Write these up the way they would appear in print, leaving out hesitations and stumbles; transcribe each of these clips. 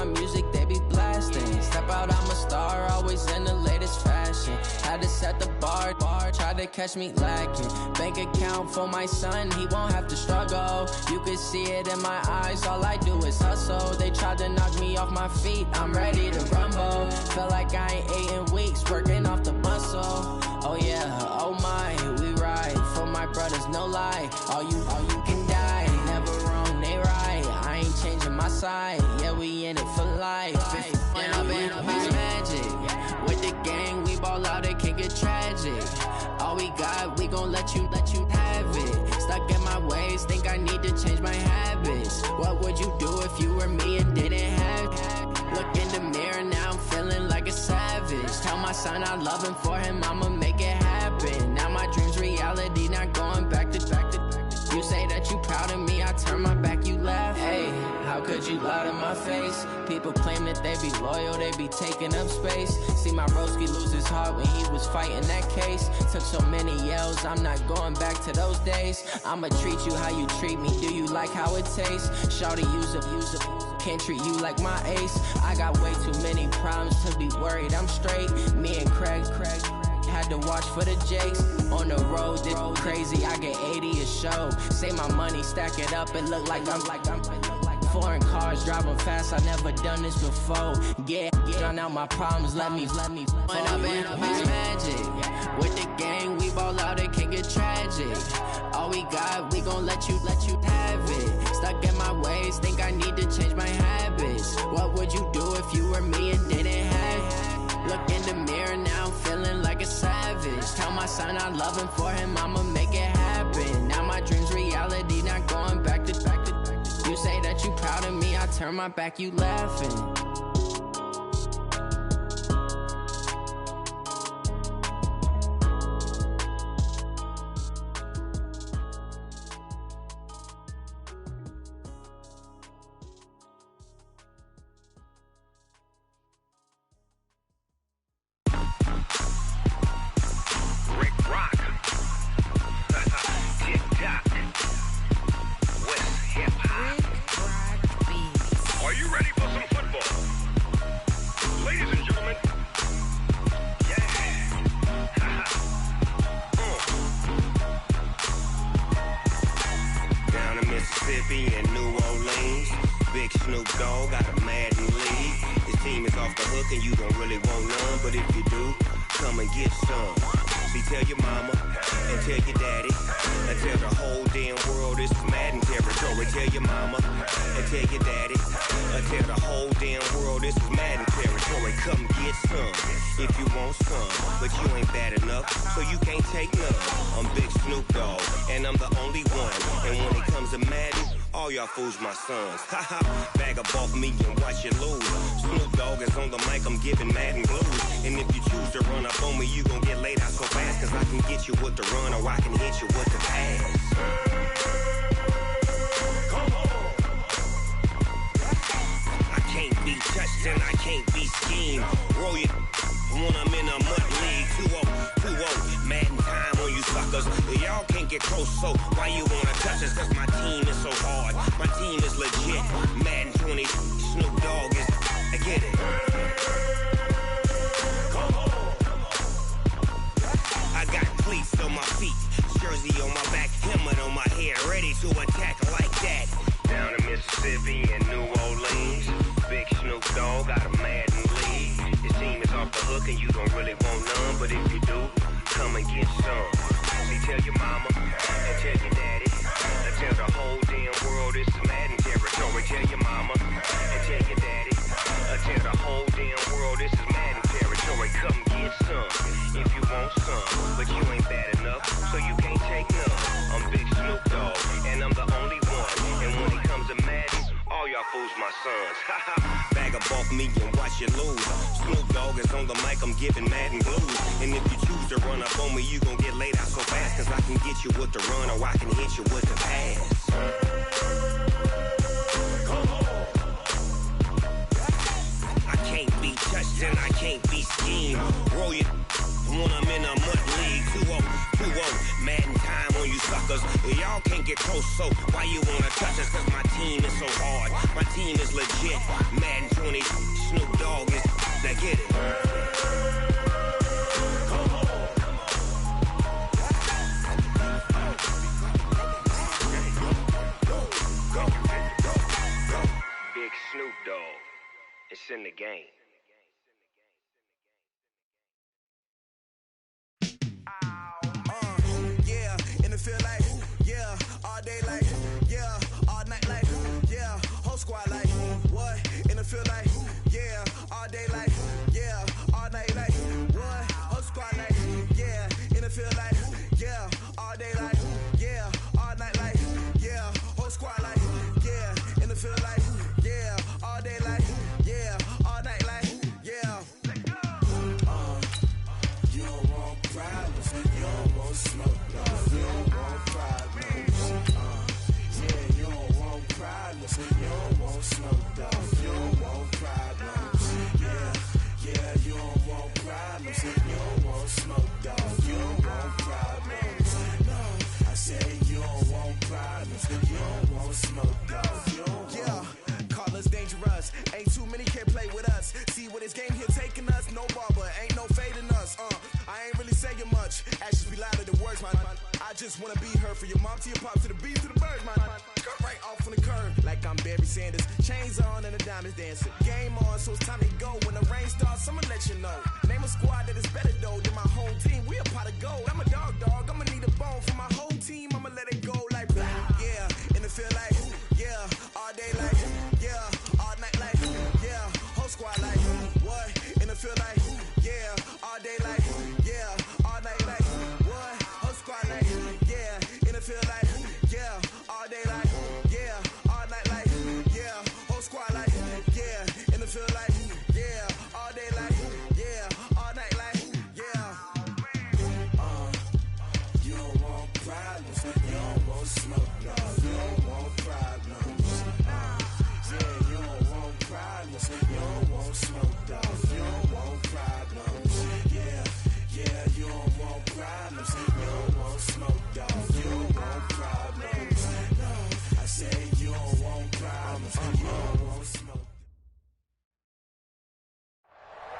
my music, they be blasting. Step out, I'm a star, always in the latest fashion. Had to set the bar, try to catch me lacking. Bank account for my son, he won't have to struggle. You can see it in my eyes, all I do is hustle. They tried to knock me off my feet, I'm ready to rumble. Feel like I ain't ate in weeks, working off the muscle. Oh yeah, oh my, we ride for my brothers, no lie. All you can die, never wrong, they right. I ain't changing my side, yeah, we in it for life. When I've been magic, with the gang, we ball out, it can get tragic. All we got, we gon' let you have it. Stuck in my ways, think I need to change my habits. What would you do if you were me and didn't have it? Look in the mirror, now I'm feeling like a savage. Tell my son I love him, for him I'ma make it happen. Now my dream's reality, not going back to. You say that you proud of me, I turn my back, you laugh. Hey, how could you lie to my face? People claim that they be loyal, they be taking up space. See my broski lose his heart when he was fighting that case. Took so many yells, I'm not going back to those days. I'ma treat you how you treat me, do you like how it tastes? Shawty, use up, can't treat you like my ace. I got way too many problems to be worried, I'm straight. Me and Craig had to watch for the Jakes. On the road, this crazy, I get 80 a show. Say my money, stack it up, it look like I'm foreign cars, driving fast, I never done this before. Yeah, drown out my problems, let me When I've been magic, with the gang, we ball out, it can get tragic. All we got, we gon' let you have it. Stuck in my ways, think I need to change my habits. What would you do if you were me and didn't have it? Look in the mirror, now I'm feeling like a savage. Tell my son I love him, for him I'ma make it happen. Now my dream's reality, not going back to. You say that you proud of me, I turn my back, you laughing. Fools my sons. Haha, bag up off me and watch you lose. Snoop Dogg is on the mic, I'm giving Madden blues. And if you choose to run up on me, you gon' get laid out so fast. Cause I can get you with the run or I can hit you with the pass. Come on. I can't be touched and I can't be schemed. Roll you when I'm in a mud league. 2-0, Madden time on you suckers. Y'all can't get close, so why you wanna touch us? Cause my team is so hard. My team is legit. Madden 20, Snoop Dogg is. I get it. Come on. I got cleats on my feet, jersey on my back, helmet on my head, ready to attack like that. Down in Mississippi and New Orleans, big Snoop Dogg got a Madden league. His team is off the hook and you don't really want none, but if you do, come and get some. See, tell your mama and tell your daddy, and tell the whole damn world this is Madden territory. Tell your mama and tell your daddy, and tell the whole damn world this is Madden territory. Come get some if you want some, but you ain't bad enough, so you can't take none. I'm Big Snoop Dogg, and I'm the only one. And when it comes to Madden, all y'all fools my sons. Bag up off me and watch you lose. Snoop Dogg is on the mic, I'm giving Madden blues. And if you choose to run up on me, you gon' get laid out so fast. Cause I can get you with the run or I can hit you with the pass. Come on. I can't be touched and I can't be schemed. Roll you when I'm in a mud league. 2-0, Madden time on you suckers. Y'all can't get close, so why you wanna touch us? Cause my team is so hard, my team is legit. Madden 20, Snoop Dogg is, now get it. Big Snoop Dogg, it's in the game. Feel like, yeah, all day like, yeah, all night like, yeah, whole squad like, what? And it feel like, yeah, all day like, yeah, all night like, what? Whole squad like, yeah, and it feel like, yeah, all day like, yeah, all night like, yeah, whole squad like, yeah, and it feel like, yeah, all day like, yeah, all night like, yeah. You don't want problems, you don't want smoke. You don't want problems, yeah, you don't want problems, you don't want smoke, dog, you don't want problems, yeah, you don't want problems, you don't want smoke, dog, you don't want problems, no, I say you don't want problems, you don't want smoke, dog, you don't want. Yeah, call us dangerous, ain't too many can play with us, see what this game here taking us, no barber, ain't no fading us, I ain't really saying much, actions be louder than words, man. I just wanna be heard from your mom to your pop to the beat to the birds, man. Cut right off on the curve, like I'm Barry Sanders. Chains on and the diamonds dancing. Game on, so it's time to go. When the rain starts, I'ma let you know. Name a squad that is better though than my home team. We a pot of gold. I'm a dog. I'ma need a bone for my whole team. I'ma let it go like blah. Yeah, and it feel like yeah, all day like yeah, all night like yeah, whole squad like what? And it feel like yeah, all day like yeah, all night like what? Whole squad like yeah, and it feel like yeah, all day like yeah, all night like yeah, whole squad like yeah, and it feel like yeah, all day like yeah, all night like yeah. You don't want problems, you don't want smoke, no, you don't want problems. Yeah, you don't want problems, you don't want smoke, dog, you don't want problems. Yeah, you don't want problems, you don't want smoke, dog, you don't want problems. No, I say you don't want problems, you don't want smoke.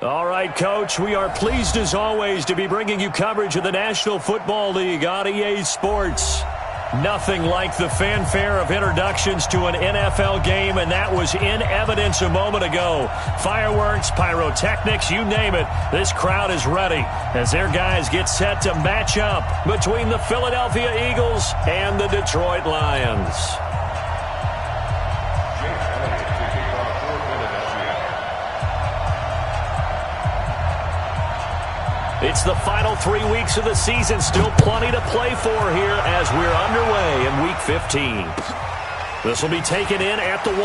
All right, Coach, we are pleased as always to be bringing you coverage of the National Football League on EA Sports. Nothing like the fanfare of introductions to an NFL game, and that was in evidence a moment ago. Fireworks, pyrotechnics, you name it. This crowd is ready as their guys get set to match up between the Philadelphia Eagles and the Detroit Lions. It's the final 3 weeks of the season. Still plenty to play for here as we're underway in Week 15. This will be taken in at the 1.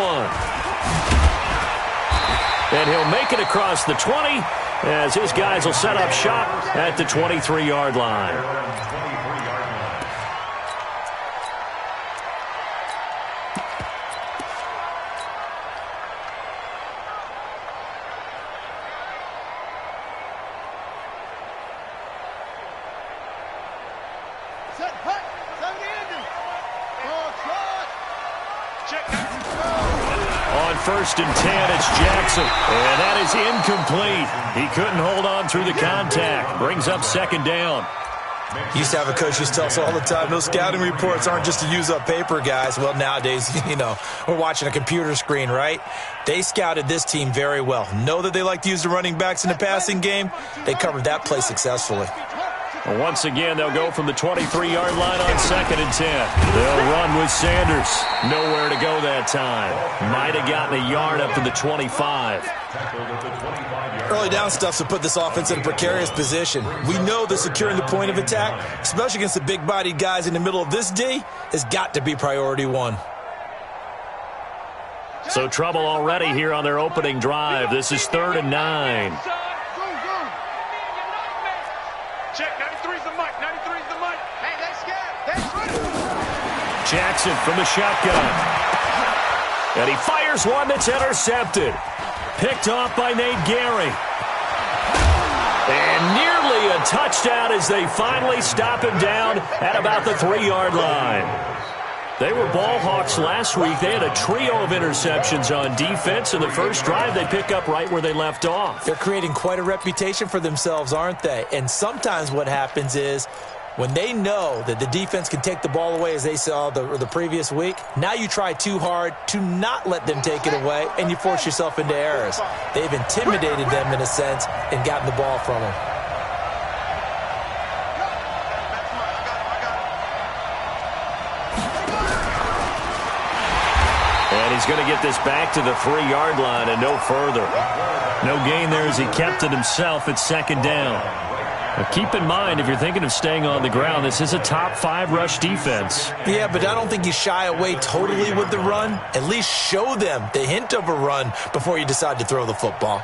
And he'll make it across the 20 as his guys will set up shop at the 23-yard line. First and 10, it's Jackson. And that is incomplete. He couldn't hold on through the contact. Brings up second down. Used to have a coach who used to tell us all the time, those scouting reports aren't just to use up paper, guys. Well, nowadays, we're watching a computer screen, right? They scouted this team very well. Know that they like to use the running backs in the passing game. They covered that play successfully. Once again, they'll go from the 23-yard line on second and 10. They'll run with Sanders. Nowhere to go that time. Might have gotten a yard up to the 25. Early down stuff to put this offense in a precarious position. We know that securing the point of attack, especially against the big-bodied guys in the middle of this D, has got to be priority one. So trouble already here on their opening drive. This is 3rd and 9. Jackson from the shotgun. And he fires one that's intercepted. Picked off by Nate Gary. And nearly a touchdown as they finally stop him down at about the 3-yard line. They were ball hawks last week. They had a trio of interceptions on defense. In the first drive, they pick up right where they left off. They're creating quite a reputation for themselves, aren't they? And sometimes what happens is when they know that the defense can take the ball away, as they saw the previous week, now you try too hard to not let them take it away, and you force yourself into errors. They've intimidated them in a sense and gotten the ball from them. And he's going to get this back to the 3-yard line and no further. No gain there as he kept it himself at second down. Now keep in mind, if you're thinking of staying on the ground, this is a top 5 rush defense. Yeah, but I don't think you shy away totally with the run. At least show them the hint of a run before you decide to throw the football.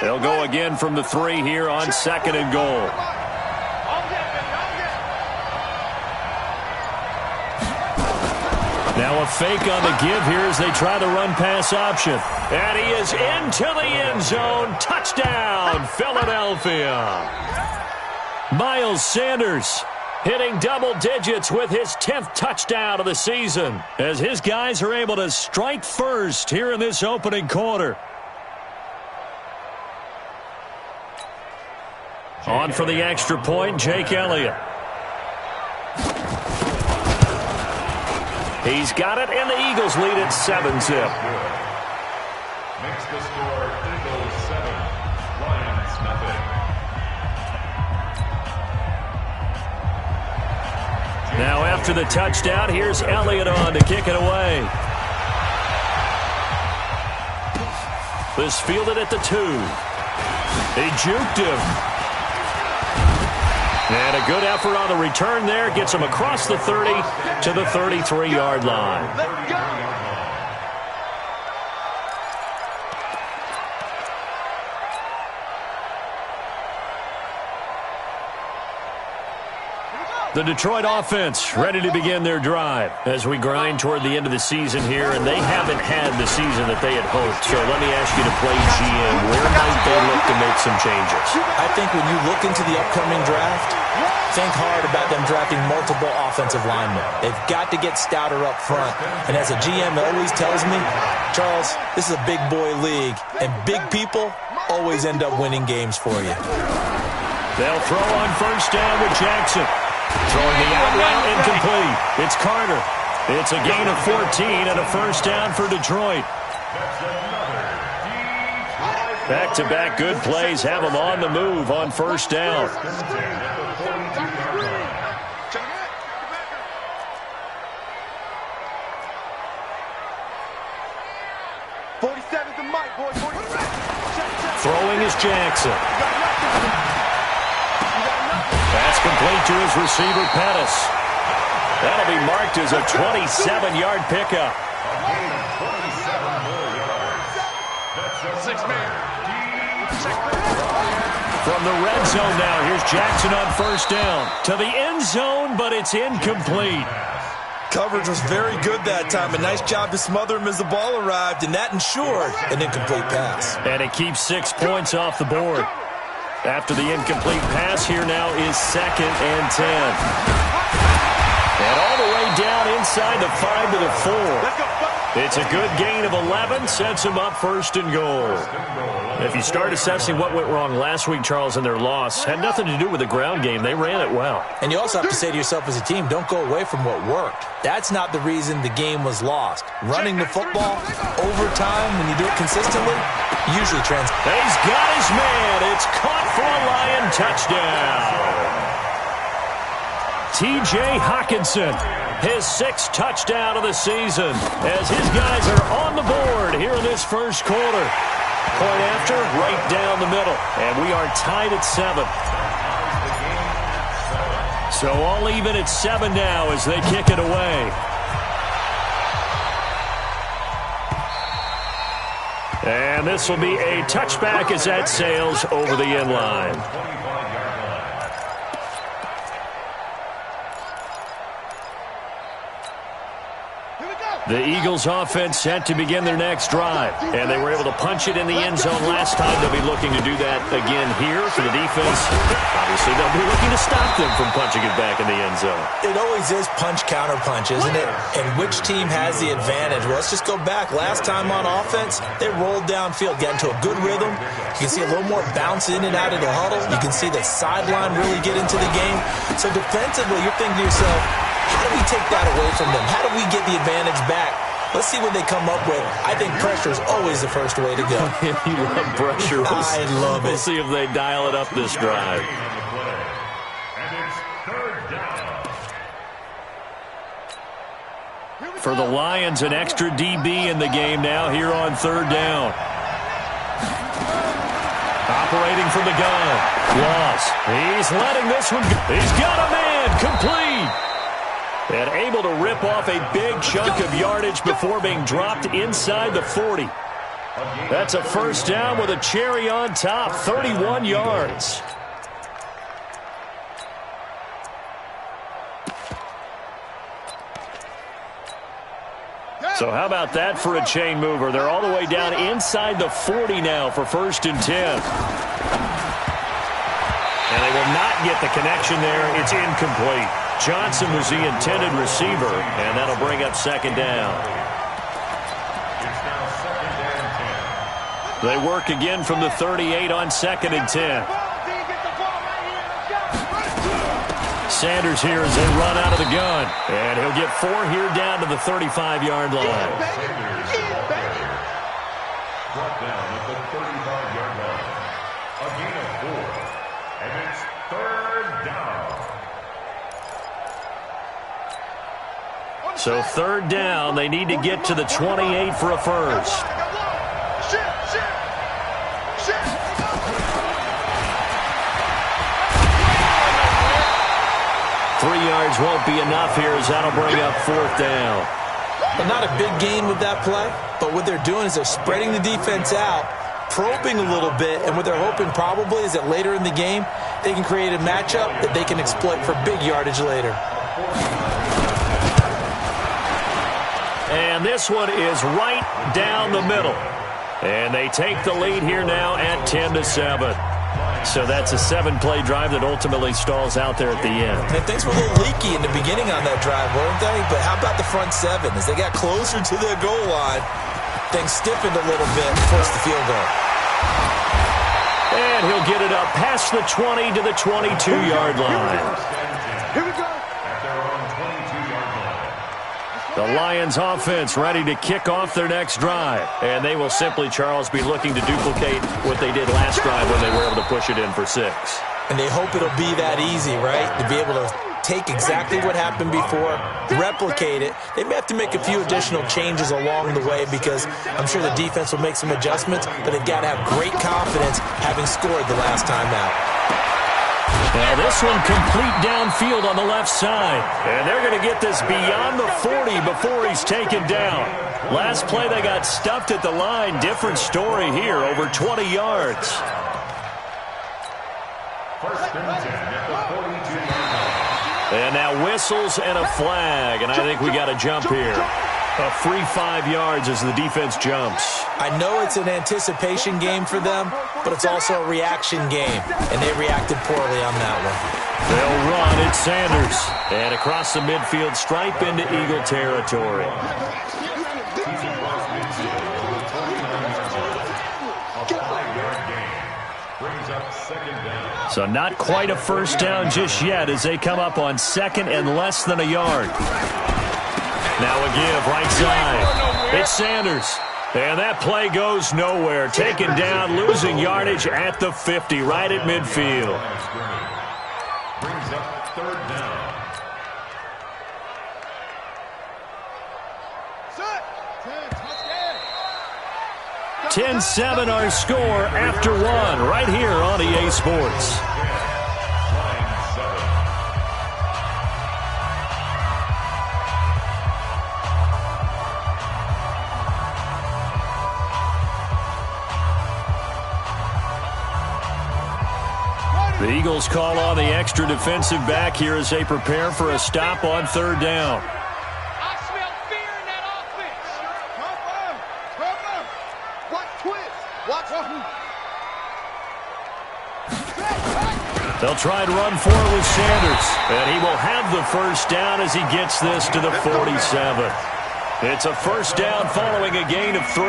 They'll go again from the 3 here on 2nd and goal. Now a fake on the give here as they try the run-pass option. And he is into the end zone. Touchdown, Philadelphia. Miles Sanders hitting double digits with his 10th touchdown of the season as his guys are able to strike first here in this opening quarter. On for the extra point, Jake Elliott. He's got it, and the Eagles lead at 7-zip. Makes the score Eagles 7, Lions nothing. Now after the touchdown, here's Elliott on to kick it away. This fielded at the 2. He juked him. And a good effort on the return there. Gets him across the 30 to the 33-yard line. The Detroit offense ready to begin their drive as we grind toward the end of the season here, and they haven't had the season that they had hoped. So let me ask you to play GM. Where might they look to make some changes? I think when you look into the upcoming draft, think hard about them drafting multiple offensive linemen. They've got to get stouter up front. And as a GM always tells me, Charles, this is a big boy league, and big people always end up winning games for you. They'll throw on first down with Jackson. Throwing the out route incomplete. It's Carter. It's a gain of 14 and a first down for Detroit. Back-to-back good plays have them on the move on first down. Throwing is Jackson. That's complete to his receiver, Pettis. That'll be marked as a 27-yard pickup. From the red zone now, here's Jackson on first down. To the end zone, but it's incomplete. Coverage was very good that time. A nice job to smother him as the ball arrived, and that ensured an incomplete pass. And it keeps 6 points off the board. After the incomplete pass, here now is 2nd and 10. And all the way down inside the 5 to the 4. It's a good gain of 11, sets him up first and goal. If you start assessing what went wrong last week, Charles, in their loss, had nothing to do with the ground game. They ran it well. And you also have to say to yourself as a team, don't go away from what worked. That's not the reason the game was lost. Running the football, overtime, when you do it consistently, usually translates. He's got his man. It's caught for a Lion touchdown. T.J. Hockenson, his 6th touchdown of the season, as his guys are on the board here in this first quarter. Point after, right down the middle, and we are tied at 7. So all even at 7 now as they kick it away. And this will be a touchback as that sails over the end line. The Eagles offense set to begin their next drive. And they were able to punch it in the end zone last time. They'll be looking to do that again here for the defense. Obviously, they'll be looking to stop them from punching it back in the end zone. It always is punch-counter-punch, isn't it? And which team has the advantage? Well, let's just go back. Last time on offense, they rolled downfield, got into a good rhythm. You can see a little more bounce in and out of the huddle. You can see the sideline really get into the game. So defensively, you're thinking to yourself, how do we take that away from them? How do we get the advantage back? Let's see what they come up with. I think pressure is always the first way to go. You love pressure. I love it. We'll see if they dial it up this drive. And it's third down. For the Lions, an extra DB in the game now here on third down. Operating from the gun. Loss. He's letting this one go. He's got a man. Complete. And able to rip off a big chunk of yardage before being dropped inside the 40. That's a first down with a cherry on top, 31 yards. So how about that for a chain mover? They're all the way down inside the 40 now for 1st and 10. And they will not get the connection there. It's incomplete. Johnson was the intended receiver, and that'll bring up second down. It's now second and 10. They work again from the 38 on 2nd and 10. Sanders here as they run out of the gun. And he'll get 4 here down to the 35-yard line. Brought down at the 35-yard line. A gain of 4. And it's third down. So 3rd down, they need to get to the 28 for a first. 3 yards won't be enough here as that'll bring up 4th down. But not a big gain with that play, but what they're doing is they're spreading the defense out, probing a little bit, and what they're hoping probably is that later in the game, they can create a matchup that they can exploit for big yardage later. And this one is right down the middle. And they take the lead here now at 10-7. So that's a 7-play drive that ultimately stalls out there at the end. And things were a little leaky in the beginning on that drive, weren't they? But how about the front 7? As they got closer to their goal line, things stiffened a little bit and forced the field goal. And he'll get it up past the 20 to the 22-yard line. Here we go. At their own 22-yard line. The Lions offense ready to kick off their next drive. And they will simply, Charles, be looking to duplicate what they did last drive when they were able to push it in for 6. And they hope it'll be that easy, right? To be able to take exactly what happened before, replicate it. They may have to make a few additional changes along the way because I'm sure the defense will make some adjustments, but they've got to have great confidence having scored the last time out. Now this one complete downfield on the left side. And they're going to get this beyond the 40 before he's taken down. Last play they got stuffed at the line. Different story here, over 20 yards. First and 10 at the 42-yard line. And now whistles and a flag. And I think we got a jump here. A free 5 yards as the defense jumps. I know it's an anticipation game for them, but it's also a reaction game, and they reacted poorly on that one. They'll run. It's Sanders. And across the midfield stripe into Eagle territory. He's across midfield to the 29-yard line. A 5-yard gain. Brings up second down. So not quite a first down just yet as they come up on 2nd and less than a yard. Now a give, right side. It's Sanders. And that play goes nowhere. Taken down, losing yardage at the 50, right at midfield. Brings up third down. 10-7 our score after 1 right here on EA Sports. The Eagles call on the extra defensive back here as they prepare for a stop on 3rd down. I smell fear in that They'll try and run for it with Sanders. And he will have the first down as he gets this to the 47. It's a first down following a gain of 3.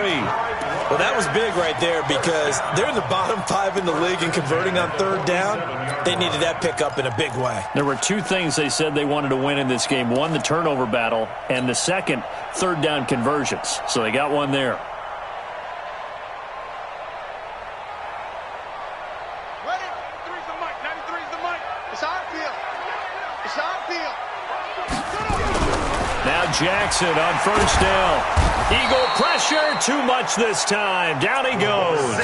Well, that was big right there because they're in the bottom 5 in the league and converting on third down. They needed that pickup in a big way. There were 2 things they said they wanted to win in this game. One, the turnover battle, and the second, third down conversions. So they got one there. Ready? 93's the mic. 93's the mic. It's our field. It's our field. Now Jackson on first down. Eagle pressure, too much this time. Down he goes.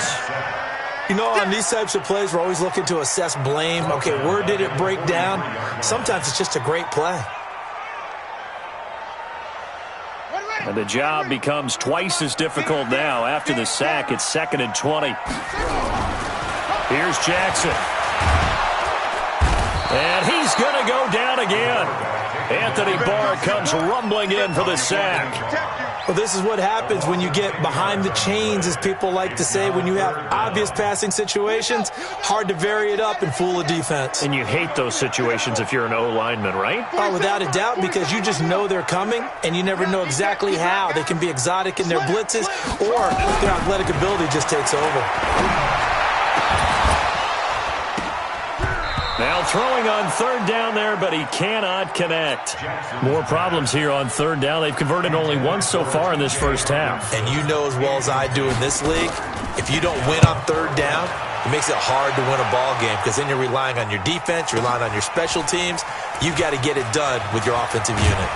You know, on these types of plays, we're always looking to assess blame. Okay, where did it break down? Sometimes it's just a great play. And the job becomes twice as difficult now. After the sack, it's 2nd and 20. Here's Jackson. And he's going to go down again. Anthony Barr comes rumbling in for the sack. Well, this is what happens when you get behind the chains, as people like to say. When you have obvious passing situations, hard to vary it up and fool a defense. And you hate those situations if you're an O-lineman, right? Oh, without a doubt, because you just know they're coming, and you never know exactly how. They can be exotic in their blitzes, or their athletic ability just takes over. Now throwing on third down there, but he cannot connect. More problems here on third down. They've converted only once so far in this first half. And you know as well as I do in this league, if you don't win on third down, it makes it hard to win a ball game because then you're relying on your defense, you're relying on your special teams. You've got to get it done with your offensive unit.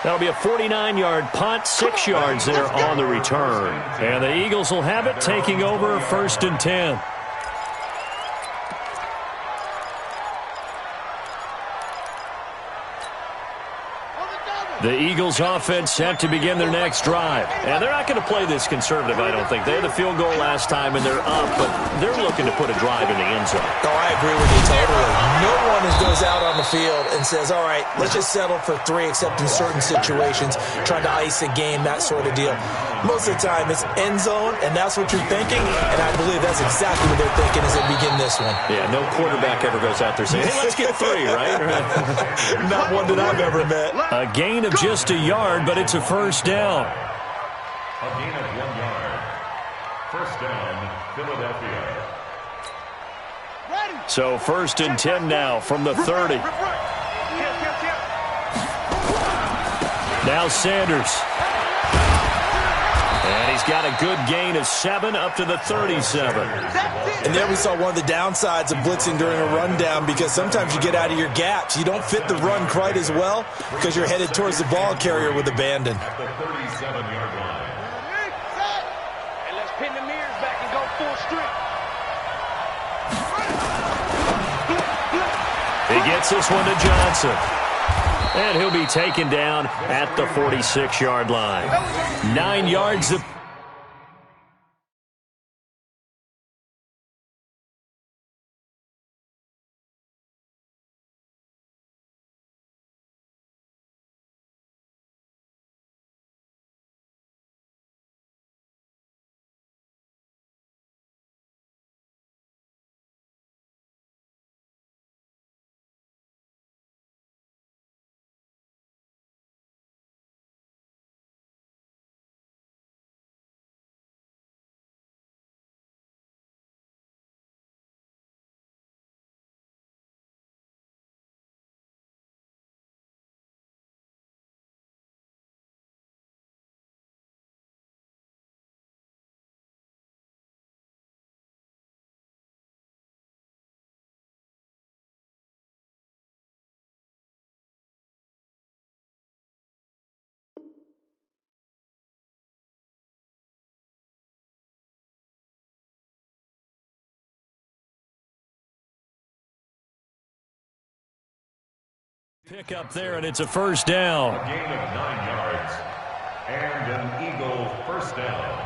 That'll be a 49-yard punt, 6 yards there on the return. And the Eagles will have it, taking over 1st and 10. The Eagles offense set to begin their next drive. And they're not going to play this conservative, I don't think. They had the field goal last time, and they're up, but they're looking to put a drive in the end zone. Oh, I agree with you totally. No one goes out on the field and says, all right, let's just settle for 3, except in certain situations, trying to ice a game, that sort of deal. Most of the time, it's end zone, and that's what you're thinking, and I believe that's exactly what they're thinking as they begin this one. Yeah, no quarterback ever goes out there saying, hey, let's get 3, right? Not one that I've ever met. A gain of just a yard, but it's a first down. A gain of 1 yard. First down, Philadelphia. So 1st and 10 now from the 30. Now Sanders. And he's got a good gain of 7 up to the 37. And there we saw one of the downsides of blitzing during a rundown, because sometimes you get out of your gaps. You don't fit the run quite as well because you're headed towards the ball carrier with abandon. At the 37-yard line. And let's pin the mirrors back and go full strength. He gets this one to Johnson. And he'll be taken down at the 46-yard line. 9 yards. Pick up there, and it's a first down. A gain of 9 yards. And an Eagle first down.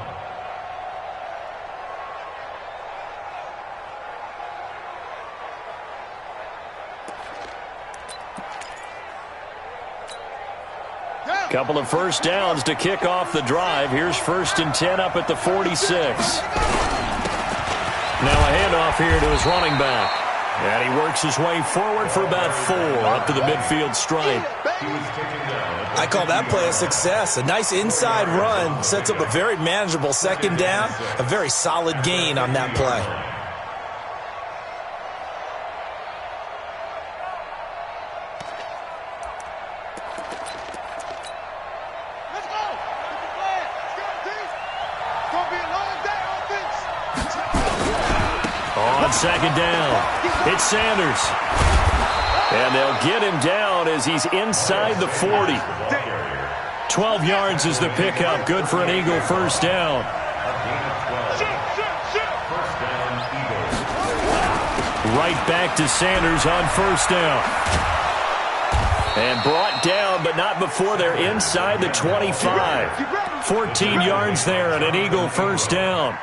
Couple of first downs to kick off the drive. Here's 1st and 10 up at the 46. Now a handoff handoff here to his running back. And he works his way forward for about 4 up to the midfield stripe. I call that play a success. A nice inside run sets up a very manageable second down. A very solid gain on that play. Let's go. It's going to be a long day offense. On second down, it's Sanders. And they'll get him down as he's inside the 40. 12 yards is the pickup. Good for an Eagle first down. Right back to Sanders on first down. And brought down, but not before they're inside the 25. 14 yards there and an Eagle first down.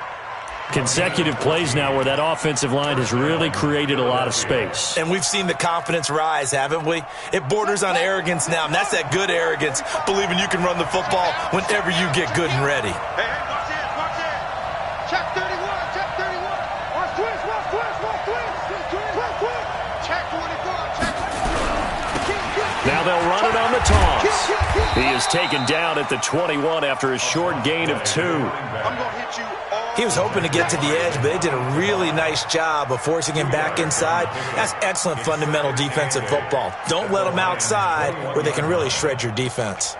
Consecutive plays now where that offensive line has really created a lot of space. And we've seen the confidence rise, haven't we? It borders on arrogance now, and that's that good arrogance, believing you can run the football whenever you get good and ready. Hey, watch this, watch this. Check 31, check 31. Watch twist, watch twist, watch twist. Twist, twist. Check 24, check 24. Now they'll run it on the toss. He is taken down at the 21 after a short gain of 2. I'm going to hit you all. He was hoping to get to the edge, but they did a really nice job of forcing him back inside. That's excellent fundamental defensive football. Don't let them outside where they can really shred your defense.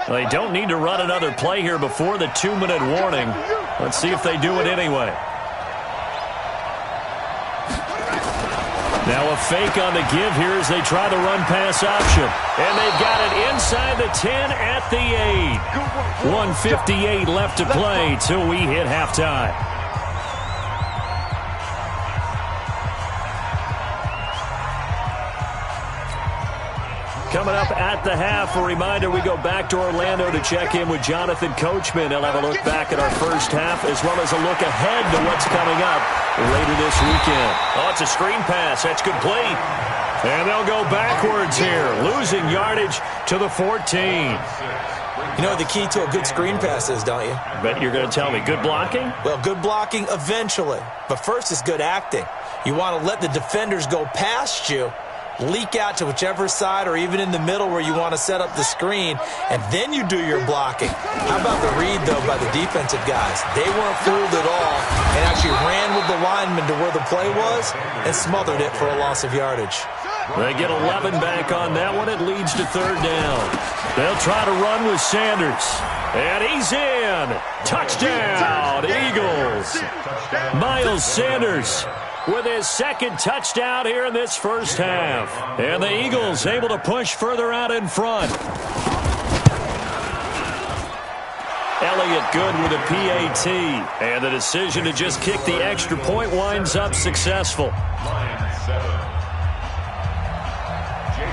Well, they don't need to run another play here before the 2-minute warning. Let's see if they do it anyway. Now a fake on the give here as they try the run-pass option. And they've got it inside the 10 at the 8. 1:58 left to play till we hit halftime. Coming up at the half, a reminder, we go back to Orlando to check in with Jonathan Coachman. He'll have a look back at our first half as well as a look ahead to what's coming up later this weekend. Oh, it's a screen pass. That's complete. And they'll go backwards here, losing yardage to the 14. You know what the key to a good screen pass is, don't you? Bet you're going to tell me good blocking? Well, good blocking eventually. But first is good acting. You want to let the defenders go past you, leak out to whichever side or even in the middle where you want to set up the screen, and then you do your blocking. How about the read, though, by the defensive guys? They weren't fooled at all and actually ran with the lineman to where the play was and smothered it for a loss of yardage. They get 11 back on that one. It leads to third down. They'll try to run with Sanders. And he's in. Touchdown, Eagles. Miles Sanders with his second touchdown here in this first half. And the Eagles able to push further out in front. Elliott good with a PAT. And the decision to just kick the extra point winds up successful.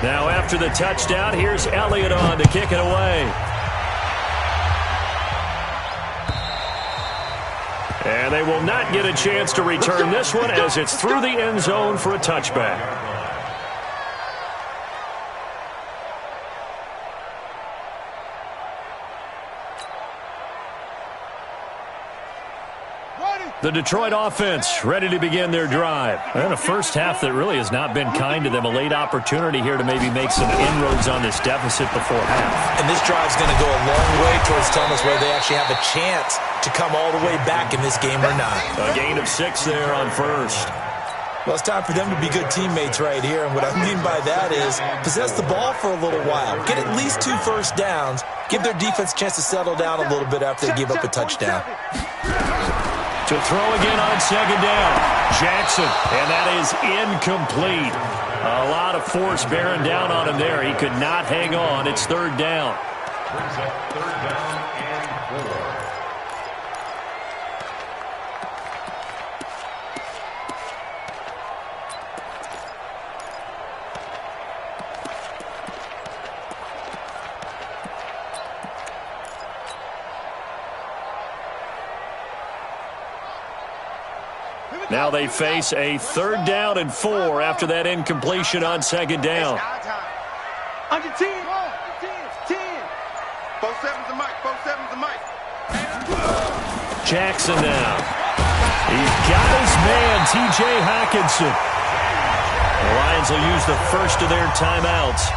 Now after the touchdown, here's Elliott on to kick it away. And they will not get a chance to return this one as it's through the end zone for a touchback. The Detroit offense ready to begin their drive. And a first half that really has not been kind to them. A late opportunity here to maybe make some inroads on this deficit before half. And this drive's going to go a long way towards telling us whether they actually have a chance to come all the way back in this game or not. A gain of 6 there on first. Well, it's time for them to be good teammates right here. And what I mean by that is possess the ball for a little while. Get at least 2 first downs. Give their defense a chance to settle down a little bit after they give up a touchdown. To throw again on second down. Jackson, and that is incomplete. A lot of force bearing down on him there. He could not hang on. It's third down. Brings up third down and 4. Now they face a third down and 4 after that incompletion on second down. Under 10. 10. 4-7's the mic. 4-7's the mic. Jackson now. He's got his man, T.J. Hockenson. The Lions will use the first of their timeouts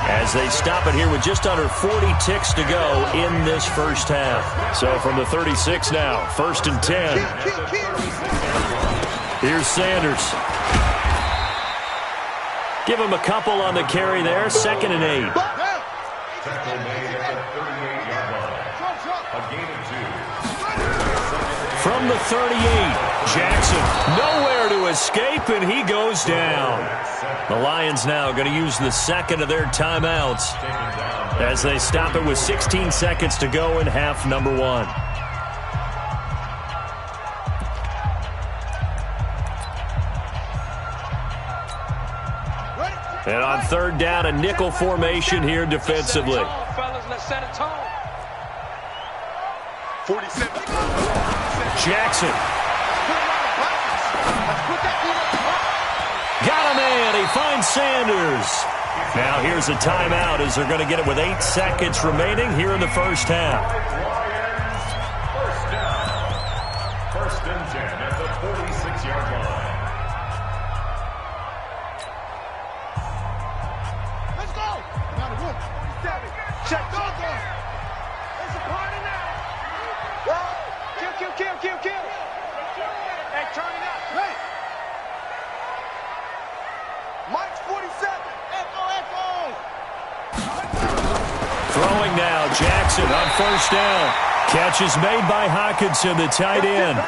as they stop it here with just under 40 ticks to go in this first half. So from the 36 now, 1st and 10. Here's Sanders. Give him a couple on the carry there, 2nd and 8. Tackle made at the 38-yard line. A gain of 2. From the 38, Jackson nowhere to escape, and he goes down. The Lions now going to use the second of their timeouts as they stop it with 16 seconds to go in half number 1. And on 3rd down, a nickel formation here defensively. Jackson. Got a man. He finds Sanders. Now here's a timeout as they're going to get it with 8 seconds remaining here in the first half. First down. 1st and 10 at the 46-yard line. Let's go. Check, go. It's a party now. Kill. Hey, turn it up. Hey. Mike's 47. Echo. Throwing now, Jackson on 1st down. Catch is made by Hockenson, the tight end.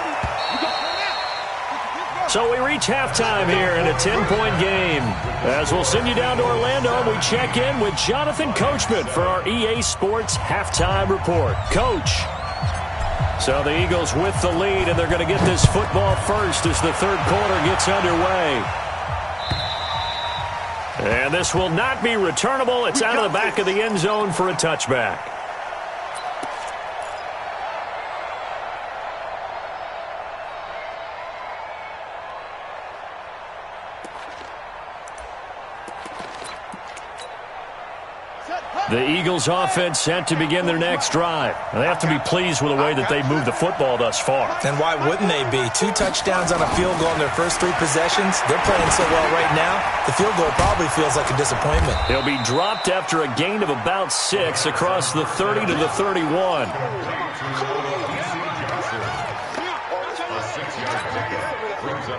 So we reach halftime here in a 10-point game. As we'll send you down to Orlando, we check in with Jonathan Coachman for our EA Sports Halftime Report. Coach. So the Eagles with the lead, and they're going to get this football first as the 3rd quarter gets underway. And this will not be returnable. It's out of the back of the end zone for a touchback. The Eagles offense set to begin their next drive. They have to be pleased with the way that they moved the football thus far. And why wouldn't they be? 2 touchdowns on a field goal in their first 3 possessions. They're playing so well right now, the field goal probably feels like a disappointment. They'll be dropped after a gain of about 6 across the 30 to the 31.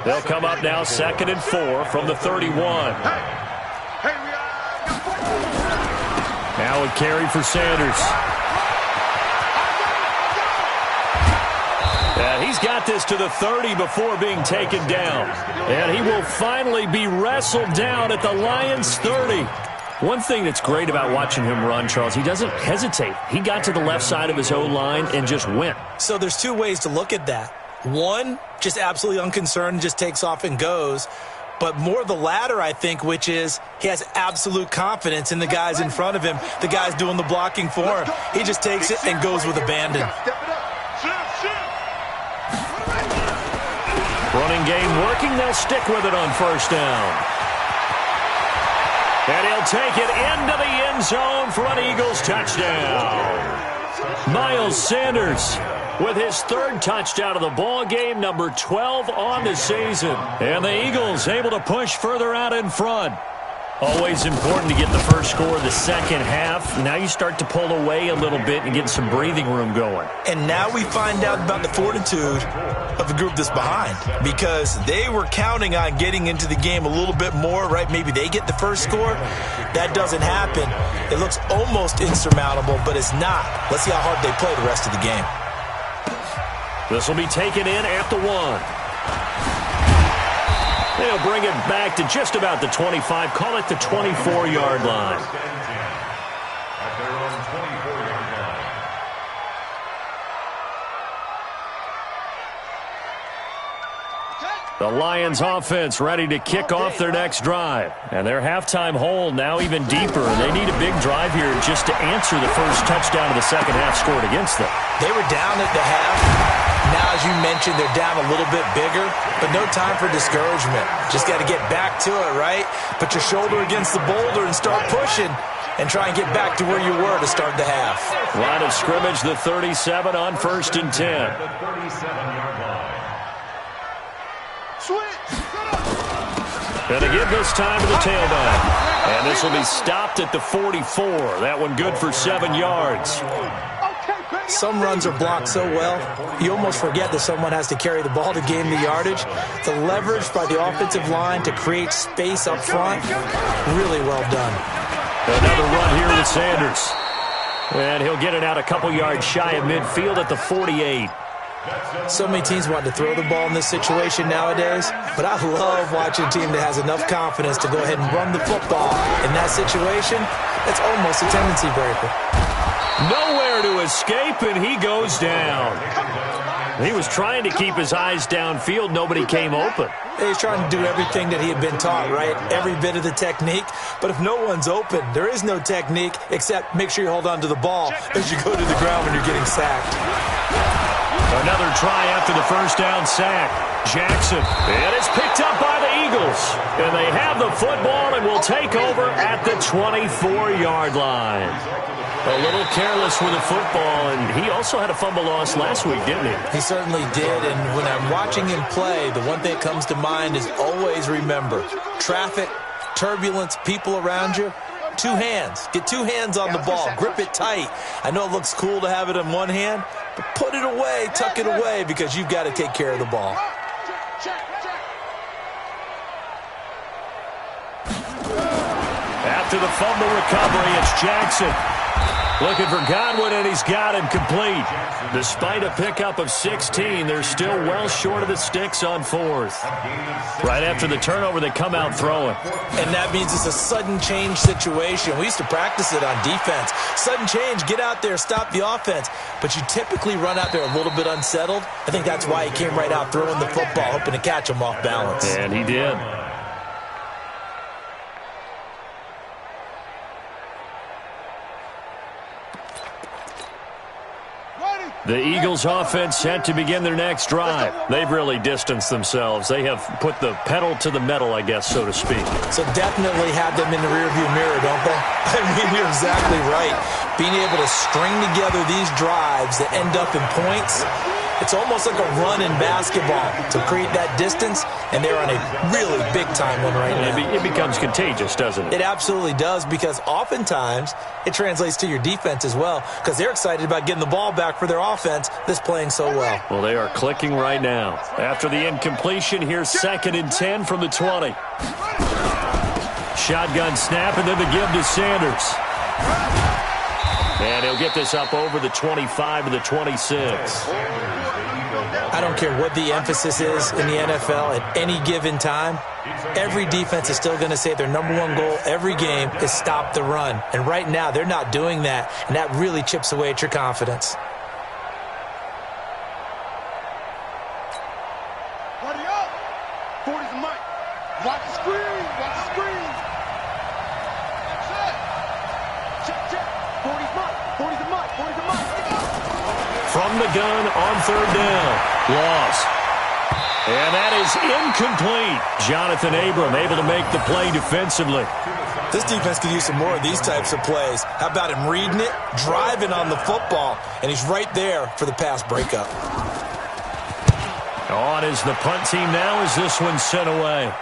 They'll come up now 2nd and 4 from the 31. Now a carry for Sanders. And he's got this to the 30 before being taken down. And he will finally be wrestled down at the Lions' 30. One thing that's great about watching him run, Charles, he doesn't hesitate. He got to the left side of his O-line and just went. So there's 2 ways to look at that. One, just absolutely unconcerned, just takes off and goes. But more the latter, I think, which is he has absolute confidence in the guys in front of him, the guys doing the blocking for him. He just takes it and goes with abandon. Running game working. They'll stick with it on 1st down. And he'll take it into the end zone for an Eagles touchdown. Miles Sanders with his 3rd touchdown of the ball game, number 12 on the season. And the Eagles able to push further out in front. Always important to get the first score of the second half. Now you start to pull away a little bit and get some breathing room going. And now we find out about the fortitude of the group that's behind, because they were counting on getting into the game a little bit more, right? Maybe they get the first score. That doesn't happen. It looks almost insurmountable, but it's not. Let's see how hard they play the rest of the game. This will be taken in at the 1. They'll bring it back to just about the 25. Call it the 24-yard line. At their own 24-yard line. The Lions offense ready to kick off their next drive. And their halftime hole now even deeper. They need a big drive here just to answer the first touchdown of the second half scored against them. They were down at the half. Now, as as you mentioned, they're down a little bit bigger, but no time for discouragement. Just got to get back to it, right? Put your shoulder against the boulder and start pushing and try and get back to where you were to start the half. Line of scrimmage, the 37 on 1st and 10. The 37-yard line. Going to give this time to the tailback. And this will be stopped at the 44. That one good for 7 yards. Some runs are blocked so well, you almost forget that someone has to carry the ball to gain the yardage. The leverage by the offensive line to create space up front, really well done. Another run here with Sanders. And he'll get it out a couple yards shy of midfield at the 48. So many teams want to throw the ball in this situation nowadays, but I love watching a team that has enough confidence to go ahead and run the football. In that situation, that's almost a tendency breaker. Nowhere to escape, and he goes down. He was trying to keep his eyes downfield. Nobody came open. He's trying to do everything that he had been taught, right? Every bit of the technique. But if no one's open, there is no technique except make sure you hold on to the ball as you go to the ground when you're getting sacked. Another try after the first down sack. Jackson. And it's picked up by the Eagles. And they have the football and will take over at the 24-yard line. A little careless with the football, and he also had a fumble loss last week, didn't he? He certainly did, and when I'm watching him play, the one thing that comes to mind is always remember, traffic, turbulence, people around you, 2 hands. Get 2 hands on the ball. Grip it tight. I know it looks cool to have it in one hand, but put it away, tuck it away, because you've got to take care of the ball. After the fumble recovery, it's Jackson. Looking for Godwin, and he's got him complete. Despite a pickup of 16, they're still well short of the sticks on 4th. Right after the turnover, they come out throwing. And that means it's a sudden change situation. We used to practice it on defense. Sudden change, get out there, stop the offense. But you typically run out there a little bit unsettled. I think that's why he came right out throwing the football, hoping to catch him off balance. And he did. The Eagles offense set to begin their next drive. They've really distanced themselves. They have put the pedal to the metal, I guess, so to speak. So definitely have them in the rearview mirror, don't they? I mean, you're exactly right. Being able to string together these drives that end up in points, it's almost like a run in basketball to create that distance, and they're on a really big-time one right now. It becomes contagious, doesn't it? It absolutely does, because oftentimes it translates to your defense as well, because they're excited about getting the ball back for their offense that's playing so well. Well, they are clicking right now. After the incompletion, here's 2nd and 10 from the 20. Shotgun snap, and then the give to Sanders. And he'll get this up over the 25 to the 26. I don't care what the emphasis is in the NFL at any given time. Every defense is still going to say their number one goal every game is stop the run. And right now, they're not doing that, and that really chips away at your confidence. Buddy up. 40's the mic. Watch the screen. Watch the screen. That's it. Check, check. 40's mic. 40's the mic. 40's the mic. From the gun on 3rd down. Loss. And that is incomplete. Jonathan Abram able to make the play defensively. This defense could use some more of these types of plays. How about him reading it, driving on the football, and he's right there for the pass breakup. On is the punt team now as this one's sent away.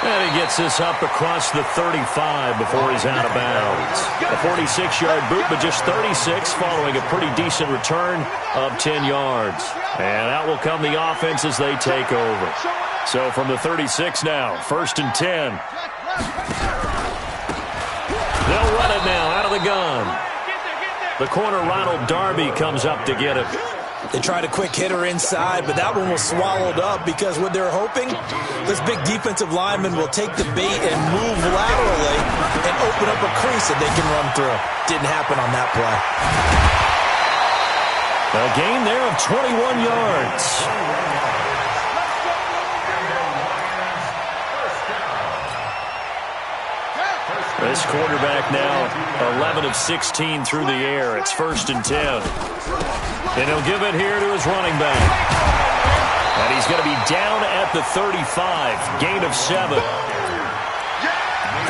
And he gets this up across the 35 before he's out of bounds. A 46-yard boot, but just 36 following a pretty decent return of 10 yards. And out will come the offense as they take over. So from the 36 now, 1st and 10. They'll run it now out of the gun. The corner, Ronald Darby, comes up to get it. They tried a quick hitter inside, but that one was swallowed up because what they're hoping, this big defensive lineman will take the bait and move laterally and open up a crease that they can run through. Didn't happen on that play. A gain there of 21 yards. This quarterback now 11 of 16 through the air. It's 1st and 10. And he'll give it here to his running back. And he's going to be down at the 35. Gain of 7.